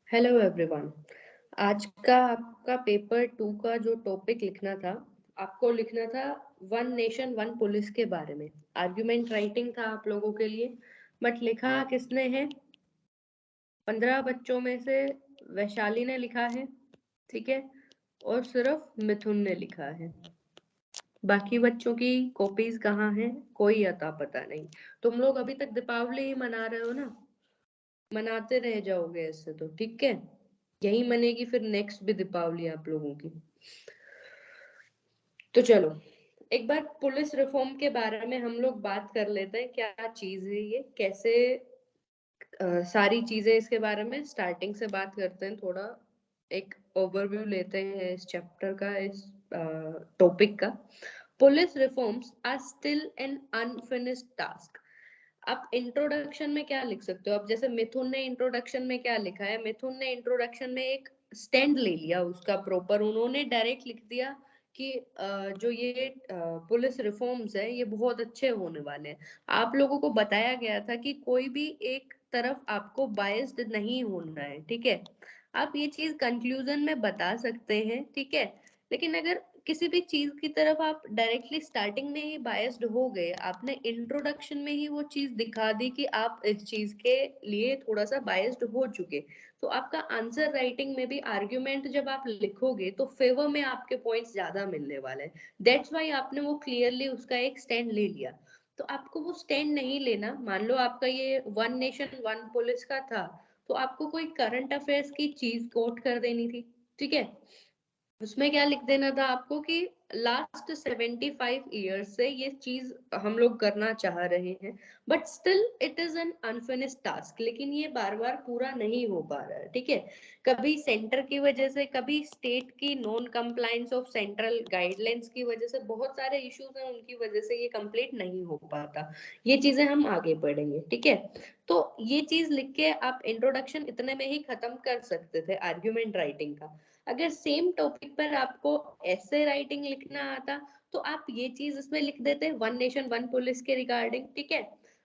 Hello everyone. आज का आपका पेपर 2 का जो टॉपिक लिखना था, आपको लिखना था वन नेशन वन पुलिस के बारे में। आर्गुमेंट राइटिंग था आप लोगों के लिए, बट लिखा किसने है? 15 बच्चों में से वैशाली ने लिखा है, ठीक है, और सिर्फ मिथुन ने लिखा है। बाकी बच्चों की कॉपीज कहाँ हैं, कोई अता पता नहीं। तुम लोग अभी तक दीपावली ही मना रहे हो ना, मनाते रह जाओगे ऐसे तो ठीक है। यही मनेगी फिर नेक्स्ट भी दीपावली आप लोगों की। तो चलो एक बार पुलिस रिफॉर्म के बारे में हम लोग बात कर लेते हैं, क्या चीज है ये, कैसे सारी चीजें इसके बारे में स्टार्टिंग से बात करते हैं। थोड़ा एक ओवरव्यू लेते हैं इस चैप्टर का, इस टॉपिक का। Police reforms are still an unfinished task. आप इंट्रोडक्शन में क्या लिख सकते हो? अब जैसे मिथुन ने इंट्रोडक्शन में क्या लिखा है, मिथुन ने इंट्रोडक्शन में एक स्टैंड ले लिया उसका प्रॉपर। उन्होंने डायरेक्ट लिख दिया कि जो ये पुलिस रिफॉर्म्स है ये बहुत अच्छे होने वाले हैं। आप लोगों को बताया गया था कि कोई भी एक तरफ आपको बायस्ड नहीं होना है, ठीक है। आप ये चीज कंक्लूजन में बता सकते हैं, ठीक है। लेकिन अगर किसी भी चीज की तरफ आप डायरेक्टली स्टार्टिंग में ही बायस्ड हो गए, आपने इंट्रोडक्शन में ही वो चीज दिखा दी कि आप इस चीज के लिए थोड़ा सा बायस्ड हो चुके, तो आपका आंसर राइटिंग में भी आर्ग्यूमेंट जब आप लिखोगे तो फेवर में आपके पॉइंट्स ज्यादा मिलने वाले हैं। दैट्स वाई आपने वो क्लियरली उसका एक स्टैंड ले लिया। तो आपको वो स्टैंड नहीं लेना। मान लो आपका ये वन नेशन वन पुलिस का था, तो आपको कोई करंट अफेयर्स की चीज कोट कर देनी थी, ठीक है। उसमें क्या लिख देना था आपको कि लास्ट 75 ईयर्स से ये चीज हम लोग करना चाह रहे हैं, but still it is an unfinished task. लेकिन ये बार बार पूरा नहीं हो पा रहा है, ठीक है। कभी सेंटर की वजह से, कभी स्टेट की non compliance of central guidelines की वजह से, बहुत सारे इश्यूज हैं, उनकी वजह से ये कंप्लीट नहीं हो पाता। ये चीजें हम आगे पढ़ेंगे, ठीक है। तो ये चीज लिख के आप इंट्रोडक्शन इतने में ही खत्म कर सकते थे आर्ग्यूमेंट राइटिंग का। अगर सेम टॉपिक पर आपको ऐसे राइटिंग लिखना आता, तो आप ये चीज इसमें लिख देते वन नेशन वन पुलिस के रिगार्डिंग, ठीक है।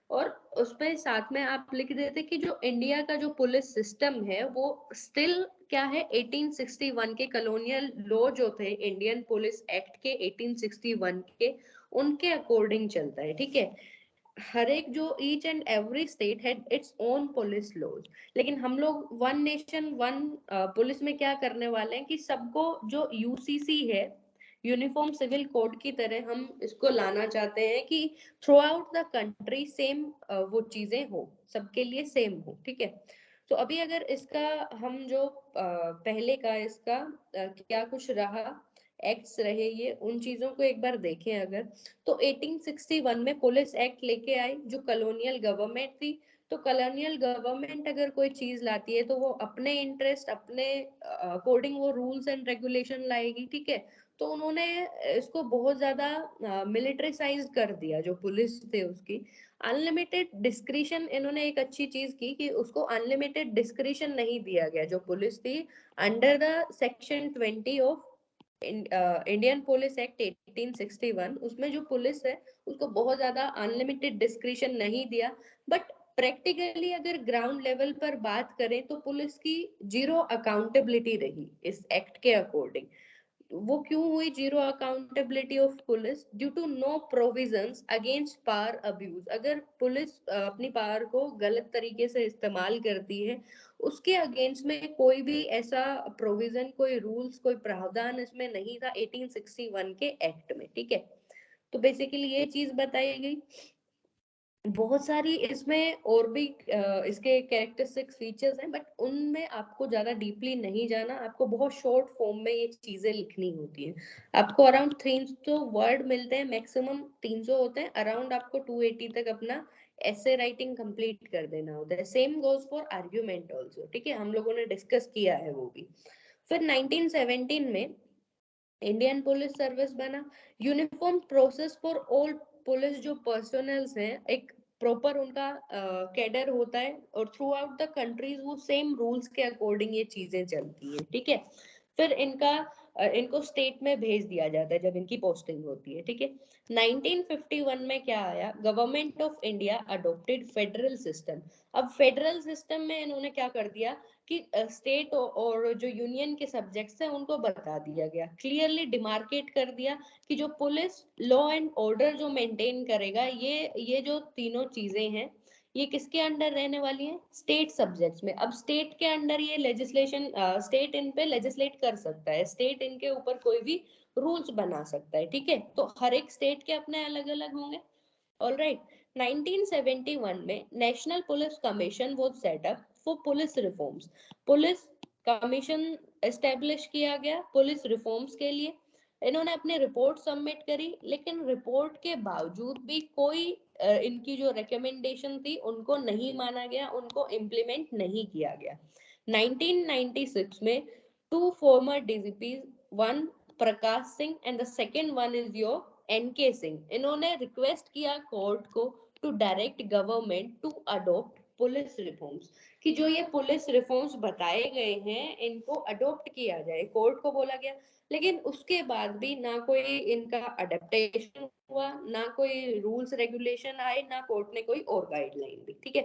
और उसमें साथ में आप लिख देते कि जो इंडिया का जो पुलिस सिस्टम है वो स्टिल क्या है, 1861 के कॉलोनियल लॉ जो थे, इंडियन पुलिस एक्ट के 1861 के, उनके अकॉर्डिंग चलता है, ठीक है। हर एक जो each and every state had its own police laws. लेकिन हम लोग वन नेशन वन पुलिस में क्या करने वाले हैं कि सबको जो यूसीसी है, यूनिफॉर्म सिविल कोड की तरह हम इसको लाना चाहते हैं कि through out the country same वो चीजें हो, सबके लिए सेम हो, ठीक है। तो अभी अगर इसका हम जो पहले का इसका क्या कुछ रहा, एक्ट्स रहे, ये उन चीजों को एक बार देखें अगर, तो 1861 में पुलिस एक्ट लेके आई जो कॉलोनियल गवर्नमेंट थी। तो कॉलोनियल गवर्नमेंट अगर कोई चीज लाती है तो वो अपने इंटरेस्ट, अपने अकॉर्डिंग वो रूल्स एंड रेगुलेशन लाएगी, ठीक है। तो उन्होंने इसको बहुत ज्यादा मिलिट्रीसाइज कर दिया जो पुलिस थे उसकी। अनलिमिटेड डिस्क्रिशन, इन्होंने एक अच्छी चीज की कि उसको अनलिमिटेड डिस्क्रिशन नहीं दिया गया जो पुलिस थी। Under the section 20 of Indian police act 1861, उसमें जो पुलिस है उसको बहुत ज्यादा अनलिमिटेड डिस्क्रिशन नहीं दिया। बट प्रैक्टिकली अगर ग्राउंड लेवल पर बात करें तो पुलिस की जीरो अकाउंटेबिलिटी रही इस एक्ट के अकॉर्डिंग। वो क्यों हुई zero accountability of police? Due to no provisions against power abuse. अगर पुलिस अपनी पावर को गलत तरीके से इस्तेमाल करती है, उसके अगेंस्ट में कोई भी ऐसा प्रोविजन, कोई रूल्स, कोई प्रावधान इसमें नहीं था 1861 के एक्ट में, ठीक है। तो बेसिकली ये चीज बताई गई। बहुत सारी इसमें और भी इसके कैरेक्टरिस्टिक फीचर्स हैं, बट उनमें आपको ज्यादा डीपली नहीं जाना। आपको बहुत शॉर्ट फॉर्म में ये चीजें लिखनी होती हैं। आपको अराउंड 300 वर्ड मिलते हैं, मैक्सिमम 300 होते हैं। अराउंड आपको 280 तक अपना ऐसे राइटिंग कंप्लीट कर देना होता है। Same goes for argument also, ठीक है, हम लोगों ने डिस्कस किया है वो भी। फिर 1917 में इंडियन पुलिस सर्विस बना। Uniform process for all police जो पर्सनल्स हैं, एक प्रॉपर उनका कैडर होता है, और थ्रू आउट द कंट्रीज वो सेम रूल्स के अकॉर्डिंग ये चीजें चलती हैं, ठीक है। फिर इनको स्टेट में भेज दिया जाता है जब इनकी पोस्टिंग होती है, ठीक है। 1951 में क्या आया, government of India adopted federal system. अब फेडरल सिस्टम में इन्होंने क्या कर दिया कि स्टेट और जो यूनियन के सब्जेक्ट्स हैं उनको बता दिया गया, क्लियरली डिमार्केट कर दिया कि जो पुलिस लॉ एंड ऑर्डर जो मेंटेन करेगा, ये जो तीनों चीजें हैं ये किसके अंडर रहने वाली हैं, स्टेट सब्जेक्ट्स में। अब स्टेट के अंडर ये लेजिस्लेशन, स्टेट इन पे लेजिस्लेट कर सकता है, स्टेट इनके ऊपर कोई भी रूल्स बना सकता है, ठीक है। तो हर एक स्टेट के अपने अलग अलग होंगे। ऑलराइट, 1971 में national police commission was set up for police reforms. Police commission establish किया गया पुलिस रिफॉर्म्स के लिए। इन्होंने अपनी रिपोर्ट सबमिट करी, लेकिन रिपोर्ट के बावजूद भी कोई इनकी जो रिकमेंडेशन थी उनको नहीं माना गया, उनको इम्प्लीमेंट नहीं किया गया। 1996 में two former DGPs, one Prakash Singh and the second one is your NK Singh, इन्होंने रिक्वेस्ट किया कोर्ट को to direct government to adopt police reforms, कि जो ये पुलिस रिफॉर्म्स बताए गए हैं इनको अडॉप्ट किया जाए, कोर्ट को बोला गया। लेकिन उसके बाद भी ना कोई इनका अडेप्टेशन हुआ, ना कोई रूल्स रेगुलेशन आए, ना कोर्ट ने कोई और गाइडलाइन दी, ठीक है।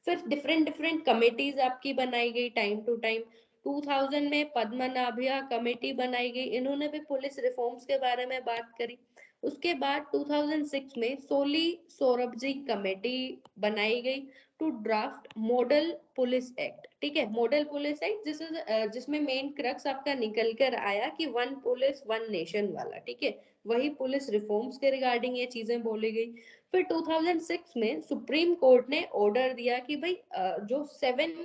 फिर डिफरेंट डिफरेंट कमिटीज आपकी बनाई गई टाइम टू टाइम। 2000 में पद्मनाभिया कमेटी बनाई गई, इन्होंने भी पुलिस रिफॉर्म्स के बारे में बात करी। उसके बाद 2006 में सोली सोरबजी कमेटी बनाई गई to draft model police act, ठीक है। मॉडल पुलिस एक्ट जिसमें मेन क्रक्स आपका निकल कर आया कि वन पुलिस वन नेशन वाला, ठीक है। वही पुलिस रिफॉर्म्स के रिगार्डिंग ये चीजें बोली गई। फिर 2006 में सुप्रीम कोर्ट ने ऑर्डर दिया कि भाई जो 7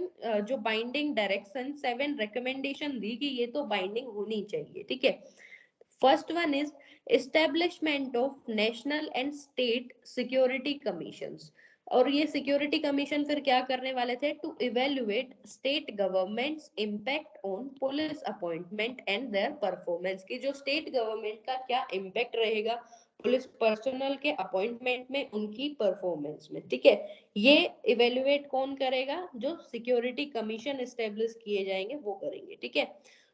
जो बाइंडिंग डायरेक्शन 7 रिकमेंडेशन दी कि ये तो बाइंडिंग होनी चाहिए, ठीक है। First one is establishment of national and state security commissions. और ये सिक्योरिटी कमीशन फिर क्या करने वाले थे, to evaluate state governments impact on police appointment and their performance, की जो स्टेट गवर्नमेंट का क्या इम्पैक्ट रहेगा पुलिस पर्सनल के अपॉइंटमेंट में, उनकी परफॉर्मेंस में, ठीक है। ये इवेल्युएट कौन करेगा, जो सिक्योरिटी कमीशन एस्टेब्लिश किए जाएंगे वो करेंगे, ठीक है।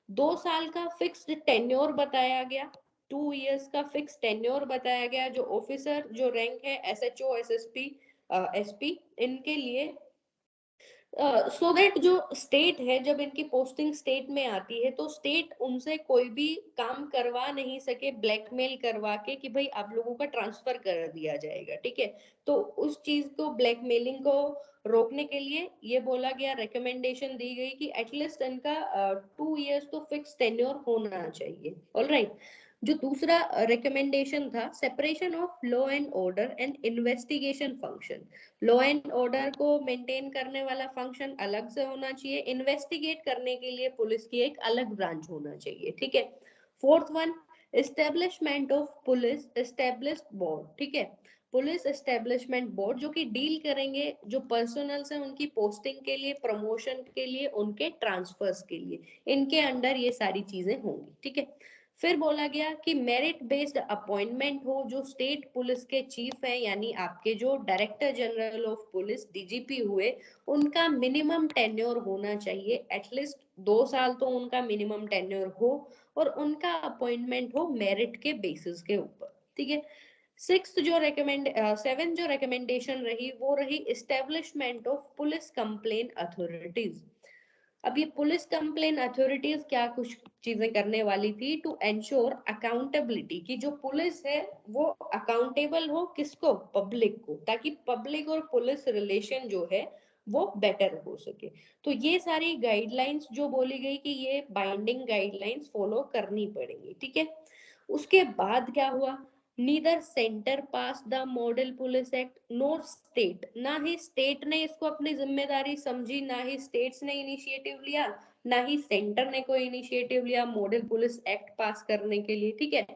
2 साल का फिक्स्ड टेन्योर बताया गया, 2 इयर्स का फिक्स टेन्योर बताया गया, जो ऑफिसर जो रैंक है एसएचओ एसएसपी एसपी इनके लिए, सो दैट जो स्टेट है जब इनकी पोस्टिंग स्टेट में आती है तो स्टेट उनसे कोई भी काम करवा नहीं सके ब्लैकमेल करवा के कि भाई आप लोगों का ट्रांसफर कर दिया जाएगा, ठीक है। तो उस चीज को ब्लैकमेलिंग को रोकने के लिए ये बोला गया, रिकमेंडेशन दी गई कि एटलीस्ट इनका 2 इयर्स तो फिक्स टेन्योर होना चाहिए। ऑलराइट, जो दूसरा रिकमेंडेशन था, separation of law and order and investigation function. Law and order को मेंटेन करने वाला फंक्शन अलग से होना चाहिए, इन्वेस्टिगेट करने के लिए पुलिस की एक अलग ब्रांच होना चाहिए, ठीक है। Fourth one, establishment of police established board, ठीक है। पुलिस एस्टेब्लिशमेंट बोर्ड जो कि डील करेंगे जो पर्सनल से उनकी पोस्टिंग के लिए, प्रमोशन के लिए, उनके ट्रांसफर्स के लिए, इनके अंडर ये सारी चीजें होंगी, ठीक है। फिर बोला गया कि मेरिट बेस्ड अपॉइंटमेंट हो, जो स्टेट पुलिस के चीफ है यानी आपके जो director general of police DGP हुए, उनका मिनिमम टेन्योर होना चाहिए, एटलीस्ट 2 साल तो उनका मिनिमम टेन्योर हो, और उनका अपॉइंटमेंट हो मेरिट के बेसिस के ऊपर, ठीक है। सेवन जो रिकमेंडेशन रही वो रही establishment of police complain authorities. अब ये पुलिस कंप्लेन अथॉरिटीज क्या कुछ चीजें करने वाली थी, टू एंश्योर अकाउंटेबिलिटी, की जो पुलिस है वो अकाउंटेबल हो किसको, पब्लिक को, ताकि पब्लिक और पुलिस रिलेशन जो है वो बेटर हो सके। तो ये सारी गाइडलाइंस जो बोली गई कि ये बाइंडिंग गाइडलाइंस फॉलो करनी पड़ेंगी, ठीक है। उसके बाद क्या हुआ, neither centre pass the model police act NOR state, ना ही स्टेट ने इसको अपनी जिम्मेदारी समझी, ना ही स्टेट्स ने इनिशिएटिव लिया, ना ही सेंटर ने कोई इनिशिएटिव लिया मॉडल पुलिस एक्ट पास करने के लिए, ठीक है।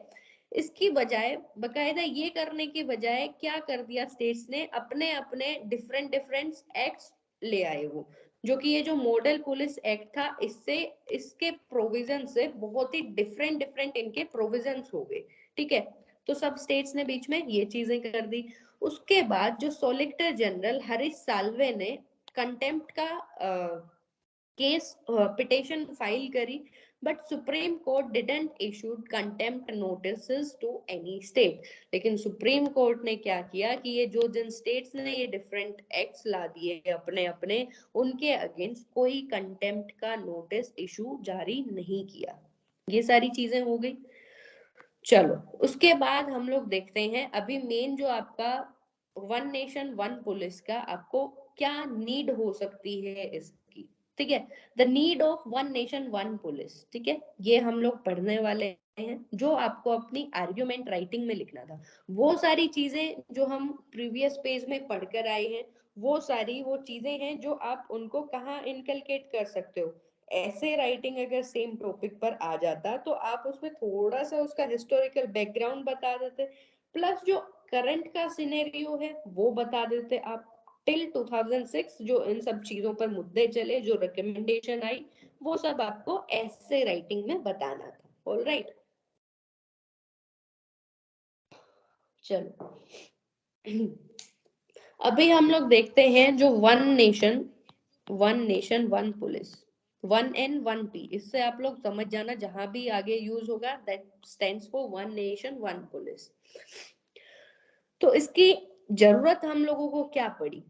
इसकी बजाय, बकायदा ये करने की बजाय क्या कर दिया स्टेट्स ने, अपने अपने डिफरेंट डिफरेंट एक्ट्स ले आए वो, जो कि ये जो मॉडल पुलिस एक्ट था इससे, इसके प्रोविजन से बहुत ही डिफरेंट डिफरेंट इनके प्रोविजंस हो गए, ठीक है। तो सब स्टेट्स ने बीच में ये चीजें कर दी। उसके बाद जो सोलिसिटर जनरल हरीश साल्वे ने कंटेम्प्ट का केस पिटिशन फाइल करी, but supreme court didn't issued contempt notices to any state. लेकिन सुप्रीम कोर्ट ने क्या किया कि ये जो जिन स्टेट्स ने ये डिफरेंट एक्ट्स ला दिए अपने अपने, उनके अगेंस्ट कोई कंटेम्प्ट का नोटिस इशू जारी नहीं किया। ये सारी चीजें हो गई। चलो, उसके बाद हम लोग देखते हैं अभी मेन जो आपका वन नेशन वन पुलिस का आपको क्या नीड हो सकती है इसकी। ठीक है, the need of one nation one police. ठीक है, ये हम लोग पढ़ने वाले हैं, जो आपको अपनी आर्ग्यूमेंट राइटिंग में लिखना था। वो सारी चीजें जो हम प्रीवियस पेज में पढ़कर आए हैं, वो चीजें हैं जो आप उनको कहाँ इनकलकेट कर सकते हो। ऐसे राइटिंग अगर सेम टॉपिक पर आ जाता तो आप उसमें थोड़ा सा उसका हिस्टोरिकल बैकग्राउंड बता देते, प्लस जो करंट का सिनेरियो है वो बता देते आप। टिल 2006 जो इन सब चीजों पर मुद्दे चले, जो रिकमेंडेशन आई, वो सब आपको ऐसे राइटिंग में बताना था। ऑल राइट, चलो अभी हम लोग देखते हैं जो one nation one police, one N one P, इससे आप लोग समझ जाना, जहां भी आगे यूज होगा that stands for one nation one police. तो इसकी जरूरत हम लोगों को क्या पड़ी?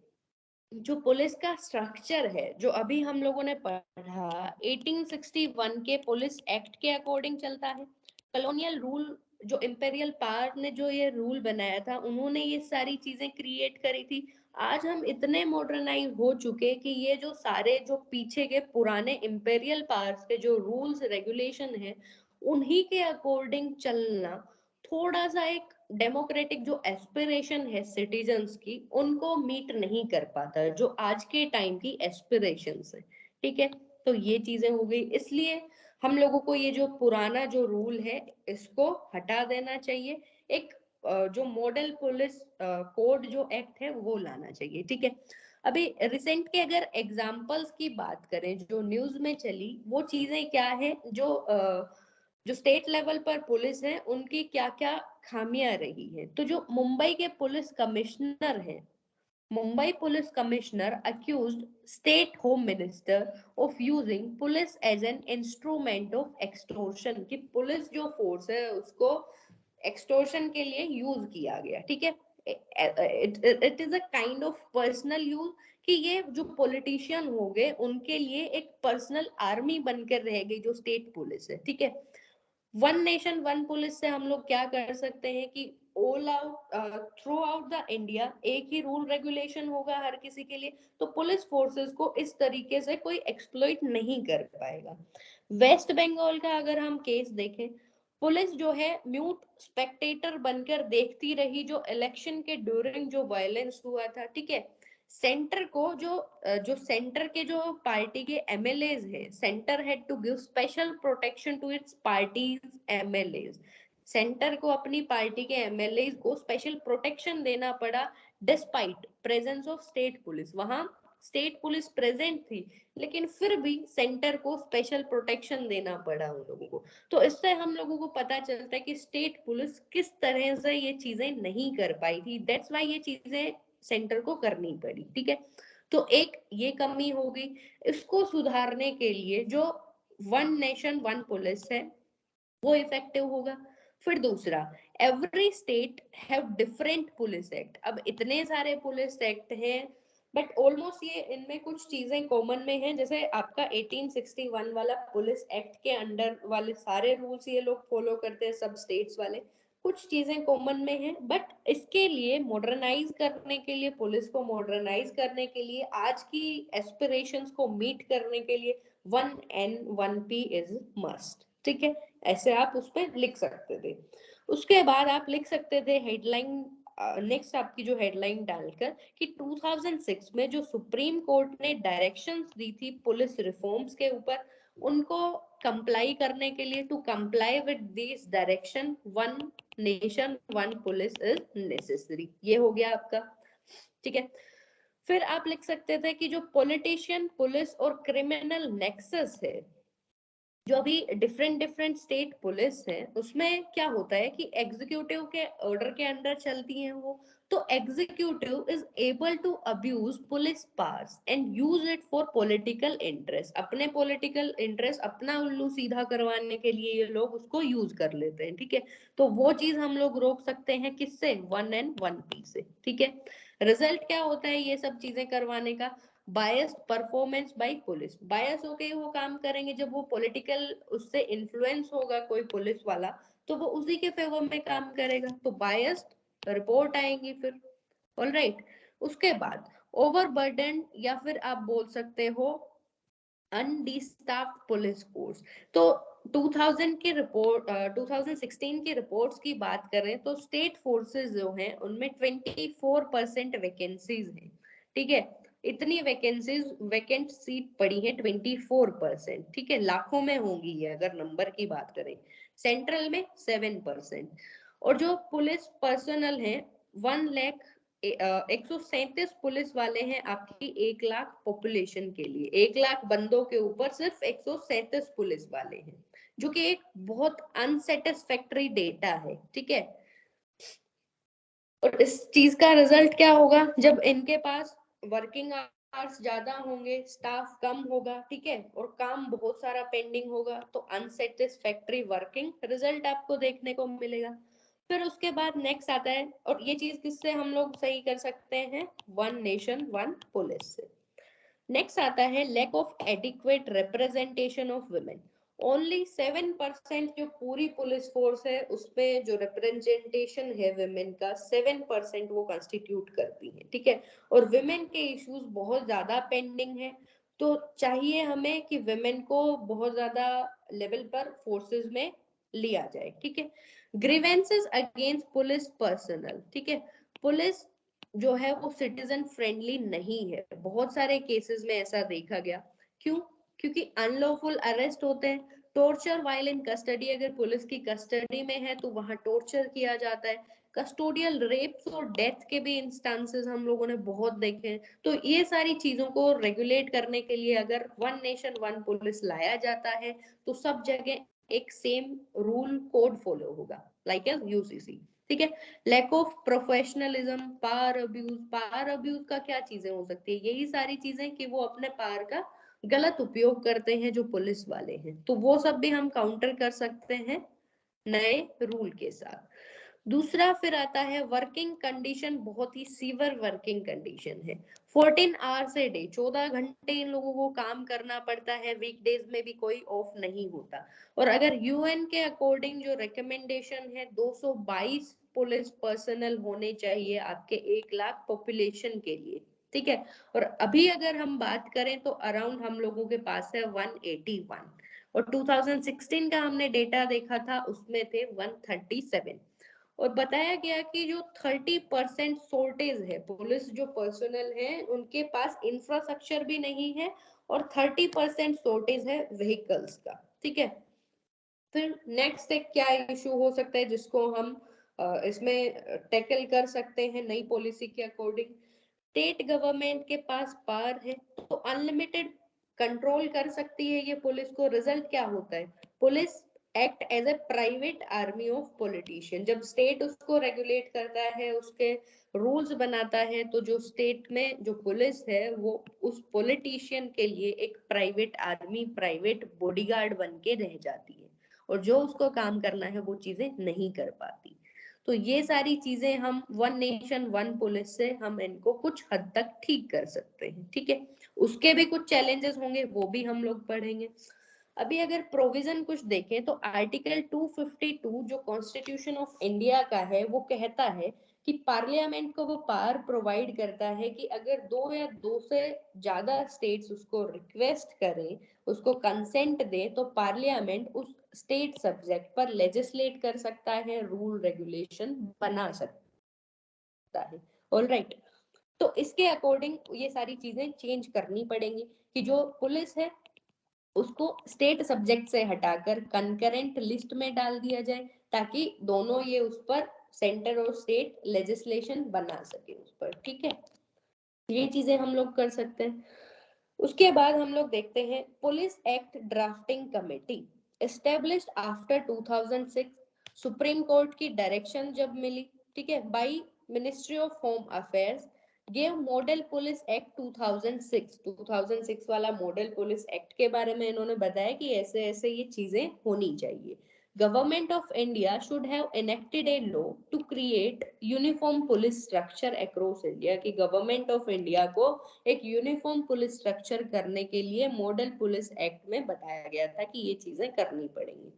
जो पुलिस का स्ट्रक्चर है, जो अभी हम लोगों ने पढ़ा, 1861 के पुलिस एक्ट के अकॉर्डिंग चलता है। कॉलोनियल रूल, जो इंपेरियल पावर ने जो ये रूल बनाया था, उन्होंने ये सारी चीजें क्रिएट करी थी। आज हम इतने मॉडर्नाइज हो चुके कि ये जो सारे जो पीछे के पुराने इंपेरियल पावर्स के जो रूल्स रेगुलेशन है, उन्हीं के अकॉर्डिंग चलना थोड़ा सा एक डेमोक्रेटिक जो एस्पिरेशन है सिटीजन्स की, उनको मीट नहीं कर पाता, जो आज के टाइम की एस्पिरेशंस है। ठीक है, तो ये चीजें हो गई, इसलिए हम लोगों को ये जो पुराना जो रूल है इसको हटा देना चाहिए। एक जो मॉडल पुलिस कोड जो एक्ट है वो लाना चाहिए। ठीक है, अभी रिसेंट के अगर एग्जांपल्स की बात करें जो न्यूज में चली, वो चीजें क्या है, जो स्टेट लेवल पर पुलिस है उनकी क्या क्या खामियां रही है। तो जो मुंबई के पुलिस कमिश्नर है, Mumbai police commissioner accused state home minister of using police as an instrument of extortion, की पुलिस जो फोर्स है उसको एक्सटोर्शन के लिए यूज किया गया। ठीक है, it is a kind of personal use, कि ये जो पॉलिटिशियन हो गए उनके लिए एक पर्सनल आर्मी बनकर रह गई जो स्टेट पुलिस है। ठीक है, वन नेशन वन पुलिस से हम लोग क्या कर सकते हैं कि all out through out the India एक ही रूल रेगुलेशन होगा हर किसी के लिए, तो पुलिस फोर्सेस को इस तरीके से कोई एक्सप्लॉइट नहीं कर पाएगा। वेस्ट बंगाल का अगर हम केस देखें, पुलिस जो है म्यूट स्पेक्टेटर बनकर देखती रही जो इलेक्शन के ड्यूरिंग जो वायलेंस हुआ था। ठीक है, सेंटर को जो सेंटर के जो पार्टी के एमएलएज है, centre had to give special protection to its parties MLAs. Centre को अपनी पार्टी के एमएलए को स्पेशल प्रोटेक्शन देना पड़ा, despite presence of state police. वहां स्टेट पुलिस प्रेजेंट थी, लेकिन फिर भी सेंटर को स्पेशल प्रोटेक्शन देना पड़ा उन लोगों को। तो इससे हम लोगों को पता चलता है कि स्टेट पुलिस किस तरह से ये चीजें नहीं कर पाई थी, दैट्स वाई ये चीजें सेंटर को करनी पड़ी। ठीक है, तो एक ये कमी हो गई, इसको सुधारने के लिए जो वन नेशन वन पुलिस है वो इफेक्टिव होगा। फिर दूसरा, every state have different police act. अब इतने सारे पुलिस एक्ट हैं, बट ऑलमोस्ट ये इनमें कुछ चीजें कॉमन में हैं, जैसे आपका 1861 वाला पुलिस एक्ट के अंडर वाले सारे रूल्स ये लोग फॉलो करते हैं, सब स्टेट्स वाले। कुछ चीजें कॉमन में हैं, बट इसके लिए मॉडर्नाइज करने के लिए, पुलिस को मॉडर्नाइज करने के लिए, आज की एस्पिरेशंस को मीट करने के लिए one N one P is must. ठीक है, ऐसे आप उस पर लिख सकते थे। उसके बाद आप लिख सकते थे हेडलाइन, नेक्स्ट आपकी जो हेडलाइन डालकर कि 2006 में जो सुप्रीम कोर्ट ने डायरेक्शंस दी थी पुलिस रिफॉर्म्स के ऊपर, उनको कंप्लाई करने के लिए, to comply with this direction one nation one police is necessary. ये हो गया आपका। ठीक है, फिर आप लिख सकते थे कि जो पॉलिटिशियन पुलिस और क्रिमिनल नेक्सस है, जो अभी डिफरेंट डिफरेंट स्टेट पुलिस है उसमें क्या होता है कि एग्जीक्यूटिव के ऑर्डर के अंडर चलती हैं वो, तो executive is able to abuse police powers and use it for political interest, अपने पॉलिटिकल इंटरेस्ट, अपना उल्लू सीधा करवाने के लिए ये लोग उसको यूज कर लेते हैं, ठीक है। तो वो चीज हम लोग रोक सकते हैं किससे, 1N1P से, ठीक है। रिजल्ट क्या होता है ये सब चीजें करवाने का, बायस्ड परफॉर्मेंस बाय पुलिस, बायस होके वो काम करेंगे, जब वो पॉलिटिकल उससे इन्फ्लुएंस होगा कोई पुलिस वाला तो वो उसी के फेवर में काम करेगा, तो बायस्ड रिपोर्ट आएंगी फिर। ऑलराइट, उसके बाद ओवरबर्डन या फिर आप बोल सकते हो अनडिस्टाफ्ड पुलिस फोर्स। तो 2000 की रिपोर्ट 2016 की रिपोर्ट्स की बात करें तो स्टेट फोर्सेस जो हैं उनमें 24% वैकेंसीज हैं, ठीक है। इतनी वैकेंसीज, वैकेंट सीट पड़ी है 24%, ठीक है, लाखों में होंगी ये अगर नंबर की बात करें। सेंट्रल में 7%। और जो पुलिस पर्सनल है 1 लाख 137 पुलिस वाले हैं आपकी 1 लाख पॉपुलेशन के लिए, 1 लाख बंदों के ऊपर सिर्फ 137 पुलिस वाले हैं, जो कि एक बहुत अनसेटिस्फैक्टरी डेटा है, ठीक है। और इस चीज का रिजल्ट क्या होगा, जब इनके पास वर्किंग आवर्स ज्यादा होंगे, स्टाफ कम होगा, ठीक है, और काम बहुत सारा पेंडिंग होगा, तो अनसेटिस्फैक्टरी वर्किंग रिजल्ट आपको देखने को मिलेगा। फिर उसके बाद नेक्स्ट आता है, और ये चीज किससे हम लोग सही कर सकते हैं, 1 नेशन 1 पुलिस से। नेक्स्ट आता है lack of adequate representation of women. Only 7% जो पूरी पुलिस फोर्स है उसपे जो रिप्रेजेंटेशन है वुमेन का 7% वो कंस्टिट्यूट करती है, ठीक है। और वुमेन के इश्यूज बहुत ज्यादा पेंडिंग है, तो चाहिए हमें कि वुमेन को बहुत ज्यादा लेवल पर फोर्सेस में लिया जाए, ठीक है। ग्रीवेंसेस अगेंस्ट पुलिस पर्सनल, ठीक है। पुलिस जो है वो सिटीजन फ्रेंडली नहीं है, बहुत सारे केसेस में ऐसा देखा गया। क्यों? क्योंकि अनलॉफुल अरेस्ट होते हैं, टॉर्चर वाइल इन कस्टडी, अगर पुलिस की कस्टडी में है तो वहां टॉर्चर किया जाता है, कस्टोडियल रेप्स और डेथ के भी इंस्टांसेस हम लोगों ने बहुत देखे हैं। तो ये सारी चीजों को रेगुलेट करने के लिए अगर 1 नेशन 1 पुलिस लाया जाता है तो सब जगह एक सेम रूल कोड फॉलो होगा, लाइक एज यूसीसी, ठीक है। Lack of professionalism, power abuse का क्या चीजें हो सकती है, यही सारी चीजें कि वो अपने पावर का गलत उपयोग करते हैं जो पुलिस वाले हैं, तो वो सब भी हम काउंटर कर सकते हैं नए रूल के साथ। दूसरा फिर आता है वर्किंग कंडीशन, बहुत ही सीवर वर्किंग कंडीशन है। 14 आवर्स ए डे, 14 घंटे इन लोगों को काम करना पड़ता है, वीकडेज में भी कोई ऑफ नहीं होता। और अगर यूएन के अकॉर्डिंग जो रिकमेंडेशन है 222 पुलिस पर्सनल होने चाहिए आपके 1 लाख पॉपुलेशन के लिए, ठीक है। और अभी अगर हम बात करें तो अराउंड हम लोगों के पास है 181, और 2016 का हमने डेटा देखा था उसमें थे 137। और बताया गया कि जो 30% शॉर्टेज है, पुलिस जो पर्सनल है उनके पास इंफ्रास्ट्रक्चर भी नहीं है, और 30% शॉर्टेज है व्हीकल्स का, ठीक है। फिर नेक्स्ट एक क्या इशू हो सकता है जिसको हम इसमें टैकल कर सकते हैं नई पॉलिसी के अकॉर्डिंग, स्टेट गवर्नमेंट के पास पावर है तो अनलिमिटेड कंट्रोल कर सकती है ये पुलिस को। रिजल्ट क्या होता है, police act as a private army of politician, जब स्टेट उसको रेगुलेट करता है, उसके रूल्स बनाता है, तो जो स्टेट में जो पुलिस है वो उस पॉलिटिशियन के लिए एक प्राइवेट आर्मी, प्राइवेट बॉडीगार्ड बन के रह जाती है, और जो उसको काम करना है वो चीजें नहीं कर पाती। तो ये सारी चीजें हम 1 नेशन 1 पुलिस से हम इनको कुछ हद तक ठीक कर सकते हैं, ठीक है। उसके भी कुछ चैलेंजेस होंगे, वो भी हम लोग पढ़ेंगे। अभी अगर प्रोविजन कुछ देखें तो आर्टिकल 252 जो कॉन्स्टिट्यूशन ऑफ इंडिया का है वो कहता है कि पार्लियामेंट को वो पावर प्रोवाइड करता है कि अगर 2 या 2 से ज्यादा स्टेट्स उसको रिक्वेस्ट करें, उसको कंसेंट दे, तो पार्लियामेंट उस स्टेट सब्जेक्ट पर लेजिस्लेट कर सकता है, रूल रेगुलेशन बना सकता है। ऑल राइट, तो इसके अकॉर्डिंग ये सारी चीजें चेंज करनी पड़ेंगी कि जो पुलिस है उसको स्टेट सब्जेक्ट से हटाकर कंकरेंट लिस्ट में डाल दिया जाए, ताकि दोनों ये उस पर सेंटर और स्टेट लेजिस्लेशन बना सके उस पर, ठीक है। ये चीजें हम लोग कर सकते हैं। उसके बाद हम लोग देखते हैं police act drafting committee. Established after 2006, supreme court की डायरेक्शन जब मिली, ठीक है, by ministry of home affairs, gave model police act 2006 वाला मॉडल पुलिस एक्ट के बारे में इन्होंने बताया कि ऐसे ऐसे ये चीजें होनी चाहिए। Government of India should have enacted a law to create uniform police structure across India, कि गवर्नमेंट ऑफ इंडिया को एक यूनिफॉर्म पुलिस स्ट्रक्चर करने के लिए मॉडल पुलिस एक्ट में बताया गया था कि ये चीजें करनी पड़ेंगी।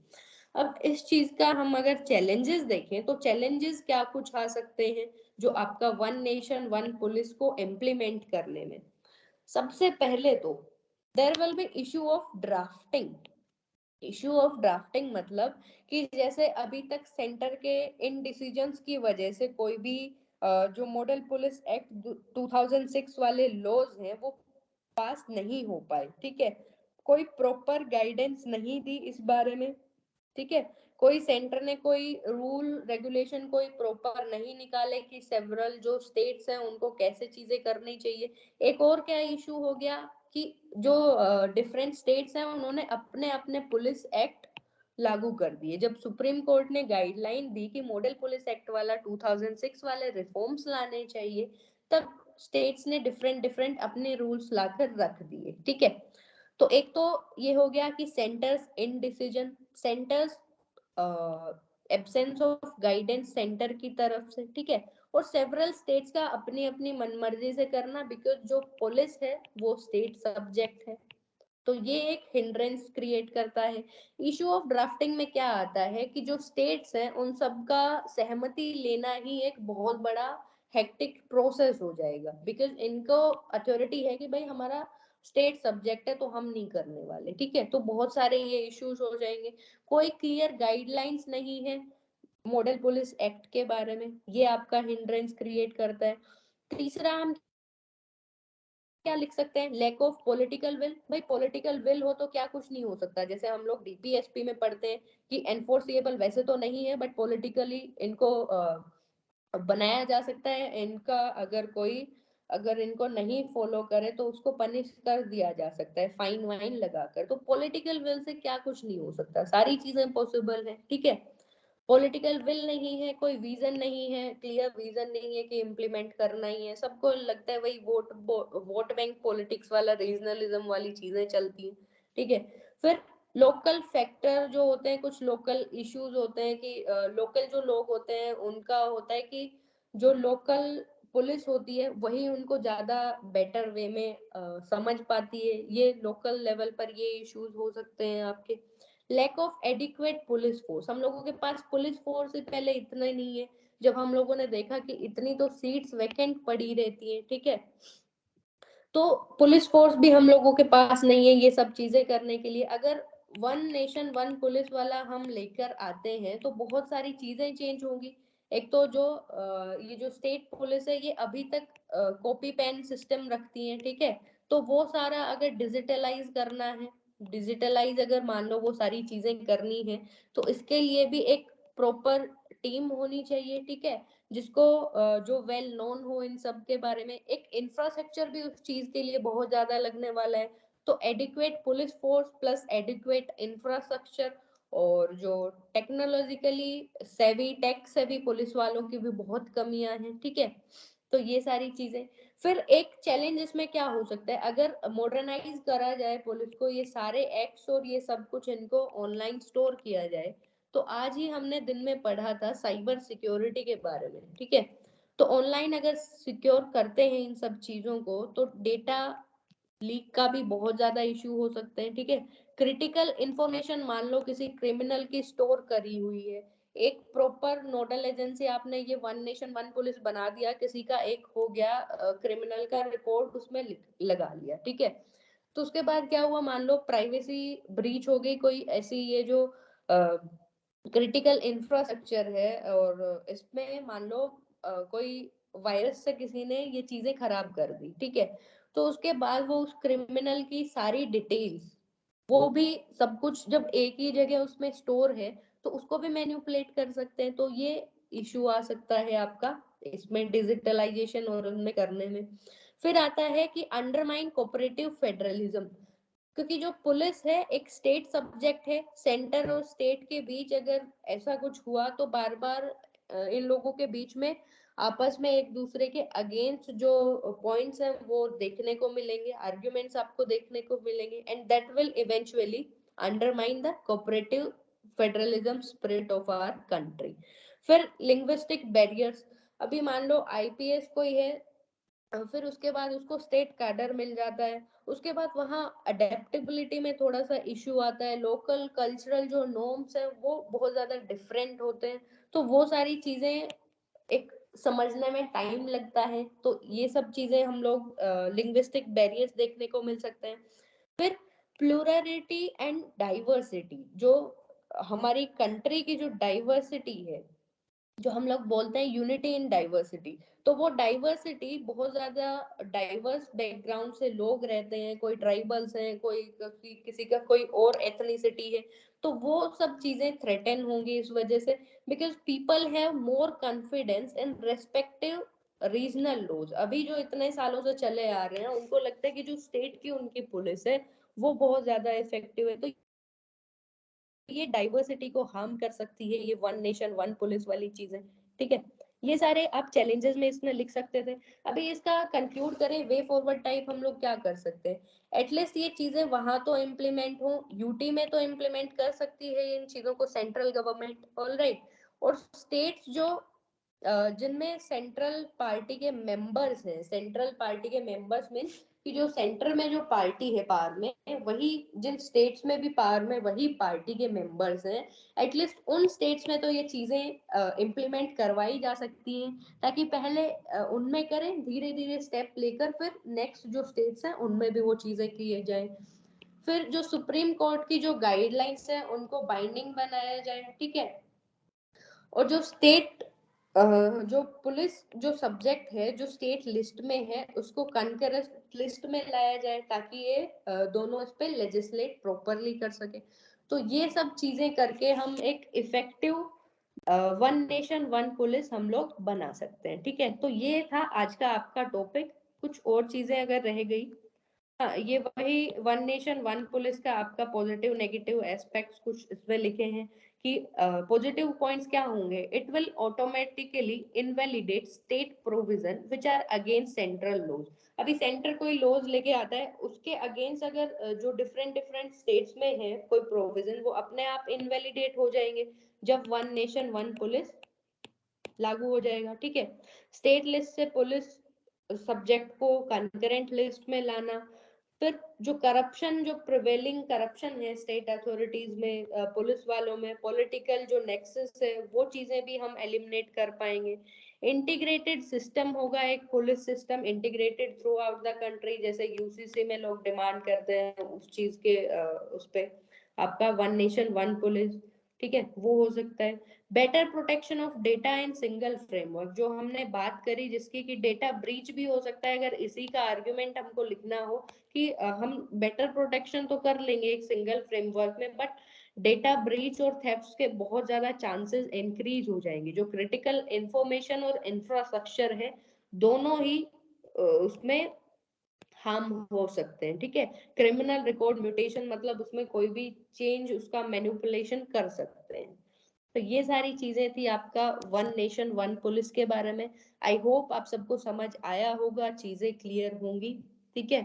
अब इस चीज का हम अगर चैलेंजेस देखें तो चैलेंजेस क्या कुछ आ सकते हैं जो आपका वन नेशन वन पुलिस को इम्प्लीमेंट करने में। सबसे पहले तो there will be issue of drafting. Issue of drafting मतलब कि जैसे अभी तक सेंटर के इन डिसीजंस की वजह से कोई भी जो मॉडल पुलिस एक्ट 2006 वाले लॉज हैं वो पास नहीं हो पाए, ठीक है, कोई प्रॉपर गाइडेंस नहीं दी इस बारे में, ठीक है, कोई सेंटर ने कोई रूल रेगुलेशन कोई प्रॉपर नहीं निकाले कि सेवरल जो स्टेट्स हैं उनको कैसे चीजें करनी चाहिए। एक और क्या इशू हो गया कि जो डिफरेंट स्टेट्स हैं उन्होंने अपने अपने पुलिस एक्ट लागू कर दिए। जब सुप्रीम कोर्ट ने गाइडलाइन दी कि मॉडल पुलिस एक्ट वाला 2006 वाले रिफॉर्म्स लाने चाहिए, तब स्टेट्स ने डिफरेंट डिफरेंट अपने रूल्स लाकर रख दिए, ठीक है। तो एक तो ये हो गया कि centres in decision, centres absence of guidance centre की तरफ से, ठीक है, और सेवरल स्टेट्स का अपनी अपनी मनमर्जी से करना, बिकॉज जो पुलिस है वो स्टेट सब्जेक्ट है, तो ये एक हिंड्रेंस क्रिएट करता है। इशू ऑफ ड्राफ्टिंग में क्या आता है कि जो स्टेट्स हैं उन सबका सहमति लेना ही एक बहुत बड़ा हेक्टिक प्रोसेस हो जाएगा, बिकॉज इनको अथॉरिटी है कि भाई हमारा स्टेट सब्जेक्ट है तो हम नहीं करने वाले, ठीक है, तो बहुत सारे ये इश्यूज हो जाएंगे। कोई क्लियर गाइडलाइंस नहीं है मॉडल पुलिस एक्ट के बारे में, ये आपका हिंड्रेंस क्रिएट करता है। तीसरा हम क्या लिख सकते हैं, लैक ऑफ पॉलिटिकल विल। भाई पॉलिटिकल विल हो तो क्या कुछ नहीं हो सकता, जैसे हम लोग डीपीएसपी में पढ़ते हैं कि एनफोर्सिएबल वैसे तो नहीं है बट पॉलिटिकली इनको बनाया जा सकता है, इनका अगर कोई अगर इनको नहीं फॉलो करे तो उसको पनिश कर दिया जा सकता है फाइन वाइन लगाकर। तो पॉलिटिकल विल से क्या कुछ नहीं हो सकता, सारी चीजें पॉसिबल है, ठीक है। पॉलिटिकल विल नहीं है, कोई विजन नहीं है, क्लियर विजन नहीं है कि इम्प्लीमेंट करना ही है, सबको लगता है वही वोट बैंक पॉलिटिक्स वाला रीजनलिज्म वाली चीजें चलती हैं, ठीक है। फिर लोकल फैक्टर जो होते हैं, कुछ लोकल इश्यूज होते हैं कि लोकल जो लोग होते हैं उनका होता है कि जो लोकल पुलिस होती है वही उनको ज्यादा बेटर वे में समझ पाती है, ये लोकल लेवल पर ये इश्यूज हो सकते हैं आपके। Lack of adequate police force, हम लोगों के पास पुलिस फोर्स से पहले इतना ही नहीं है, जब हम लोगों ने देखा कि इतनी तो सीट्स वैकेंट पड़ी रहती हैं, ठीक है, तो पुलिस फोर्स भी हम लोगों के पास नहीं है ये सब चीजें करने के लिए। अगर वन नेशन वन पुलिस वाला हम लेकर आते हैं तो बहुत सारी चीजें चेंज होंगी। एक तो जो ये जो स्टेट पुलिस है ये अभी तक कॉपी पेन सिस्टम रखती है, ठीक है, तो वो सारा अगर डिजिटलाइज करना है, डिजिटलाइज अगर मान लो वो सारी चीजें करनी है, तो इसके लिए भी एक प्रॉपर टीम होनी चाहिए, ठीक है, जिसको जो वेल नोन हो इन सब के बारे में। एक इंफ्रास्ट्रक्चर भी उस चीज के लिए बहुत ज्यादा लगने वाला है, तो adequate police force plus adequate infrastructure, और जो टेक्नोलॉजिकली सेवी टेक सेवी पुलिस वालों की भी बहुत कमियां हैं, ठीक है, तो ये सारी चीजें। फिर एक चैलेंज इसमें क्या हो सकता है, अगर मॉडर्नाइज करा जाए पुलिस को, ये सारे एक्ट्स और ये सब कुछ इनको ऑनलाइन स्टोर किया जाए, तो आज ही हमने दिन में पढ़ा था साइबर सिक्योरिटी के बारे में, ठीक है, तो ऑनलाइन अगर सिक्योर करते हैं इन सब चीजों को तो डेटा लीक का भी बहुत ज्यादा इश्यू हो सकते हैं, ठीक है। क्रिटिकल इंफॉर्मेशन मान लो किसी क्रिमिनल की स्टोर करी हुई है, एक प्रॉपर नोडल एजेंसी आपने ये वन नेशन वन पुलिस बना दिया, किसी का एक हो गया क्रिमिनल का रिकॉर्ड उसमें लगा लिया, ठीक है, तो उसके बाद क्या हुआ, मान लो प्राइवेसी ब्रीच हो गई, कोई ऐसी ये जो क्रिटिकल इंफ्रास्ट्रक्चर है और इसमें मान लो कोई वायरस से किसी ने ये चीजें खराब कर दी, ठीक है, तो उसके बाद वो उस क्रिमिनल की सारी डिटेल्स वो भी सब कुछ जब एक ही जगह उसमें स्टोर है तो उसको भी मैनिपुलेट कर सकते हैं, तो ये इशू आ सकता है आपका इसमें डिजिटलाइजेशन और उनमें करने में। फिर आता है कि अंडरमाइन कोऑपरेटिव फेडरलिज्म, क्योंकि जो पुलिस है एक स्टेट सब्जेक्ट है, सेंटर और स्टेट के बीच अगर ऐसा कुछ हुआ तो बार बार इन लोगों के बीच में आपस में एक दूसरे के अगेंस्ट जो पॉइंट्स हैं वो देखने को मिलेंगे, आर्ग्यूमेंट्स आपको देखने को मिलेंगे, and that will eventually undermine the cooperative federalism spirit of our country. फिर लिंग्विस्टिक बैरियर्स, अभी मान लो आईपीएस कोई है, फिर उसके बाद उसको स्टेट कैडर मिल जाता है, उसके बाद वहाँ अडेप्टेबिलिटी में थोड़ा सा इश्यू आता है, लोकल कल्चरल जो नॉर्म्स है वो बहुत ज्यादा डिफरेंट होते हैं, तो वो सारी चीजें एक समझने में टाइम लगता है, तो ये सब चीजें हम लोग लिंग्विस्टिक बैरियर्स देखने को मिल सकते हैं। फिर प्लूरलिटी एंड डाइवर्सिटी, जो हमारी कंट्री की जो डाइवर्सिटी है, जो हम लोग बोलते हैं यूनिटी इन डाइवर्सिटी, तो वो डाइवर्सिटी बहुत ज्यादा डाइवर्स बैकग्राउंड से लोग रहते हैं, कोई ट्राइबल्स हैं, कोई किसी का कोई और एथनिसिटी है, तो वो सब चीजें थ्रेटन होंगी इस वजह से, because people have more confidence in respective regional laws. अभी जो इतने सालों से चले आ रहे हैं उनको लगता है कि जो स्टेट की उनकी पुलिस है वो बहुत ज्यादा इफेक्टिव है, तो ये डाइवर्सिटी को हार्म कर सकती है, ये वन नेशन वन पुलिस वाली चीजें। ठीक है, ये सारे आप चैलेंजेस में इसमें लिख सकते थे। अभी इसका कंक्लूड करें वे फॉरवर्ड टाइप हम लोग क्या कर सकते हैं, एटलीस्ट ये चीजें वहां तो इम्प्लीमेंट हो, यूटी में तो इम्प्लीमेंट कर सकती है इन चीजों को सेंट्रल गवर्नमेंट, ऑलराइट, और स्टेट्स जो जिनमें सेंट्रल पार्टी के मेंबर्स हैं, सेंट्रल पार्टी के मेंबर्स मीन कि जो सेंटर में जो पार्टी है पावर में, वही जिन स्टेट्स में भी पावर में वही पार्टी के मेंबर्स हैं, एटलीस्ट उन स्टेट्स में तो ये चीजें इम्प्लीमेंट करवाई जा सकती हैं, ताकि पहले उनमें करें, धीरे धीरे स्टेप लेकर फिर नेक्स्ट जो स्टेट्स हैं उनमें भी वो चीजें किए जाए। फिर जो सुप्रीम कोर्ट की जो गाइडलाइंस है उनको बाइंडिंग बनाया जाए, ठीक है, और जो स्टेट जो पुलिस जो सब्जेक्ट है जो स्टेट लिस्ट में है उसको कंकरेंट लिस्ट में लाया जाए, ताकि ये दोनों इस पे लेजिस्लेट प्रॉपरली कर सके। तो ये सब चीजें करके हम एक effective one nation one police हम लोग बना सकते हैं। ठीक है, तो ये था आज का आपका टॉपिक, कुछ और चीजें अगर रह गई, हाँ, ये वही वन नेशन वन पुलिस का आपका पॉजिटिव नेगेटिव एस्पेक्ट्स कुछ इसमें लिखे हैं कि पॉजिटिव पॉइंट्स क्या होंगे, it will automatically invalidate state provision which are against central laws. अभी सेंटर कोई लॉज लेके आता है उसके अगेंस्ट अगर जो डिफरेंट डिफरेंट स्टेट्स में है कोई प्रोविजन, वो अपने आप इनवैलिडेट हो जाएंगे जब वन नेशन वन पुलिस लागू हो जाएगा। ठीक है, स्टेट लिस्ट से पुलिस सब्जेक्ट को कंकरेंट लिस्ट में लाना, फिर जो करप्शन, जो प्रिवेलिंग करप्शन है स्टेट अथॉरिटीज में, पुलिस वालों में, पॉलिटिकल जो नेक्सस है वो चीजें भी हम एलिमिनेट कर पाएंगे। इंटीग्रेटेड सिस्टम होगा, एक police system integrated through out the country, जैसे यूसीसी में लोग डिमांड करते हैं उस चीज के उस पे आपका वन नेशन वन पुलिस। ठीक है, वो हो सकता है। Better protection of data in single framework, जो हमने बात करी जिसकी कि डेटा ब्रीच भी हो सकता है, अगर इसी का आर्ग्यूमेंट हमको लिखना हो कि हम बेटर प्रोटेक्शन तो कर लेंगे एक सिंगल फ्रेमवर्क में, बट डेटा ब्रीच और थेफ्ट्स के बहुत ज्यादा चांसेस इंक्रीज हो जाएंगे, जो क्रिटिकल इंफॉर्मेशन और इंफ्रास्ट्रक्चर है दोनों ही उसमें हार्म हो सकते हैं। ठीक है, क्रिमिनल रिकॉर्ड म्यूटेशन, मतलब उसमें कोई भी चेंज उसका मैनिपुलेशन कर सकते हैं। तो ये सारी चीजें थी आपका वन नेशन वन पुलिस के बारे में। आई होप आप सबको समझ आया होगा, चीजें क्लियर होंगी। ठीक है,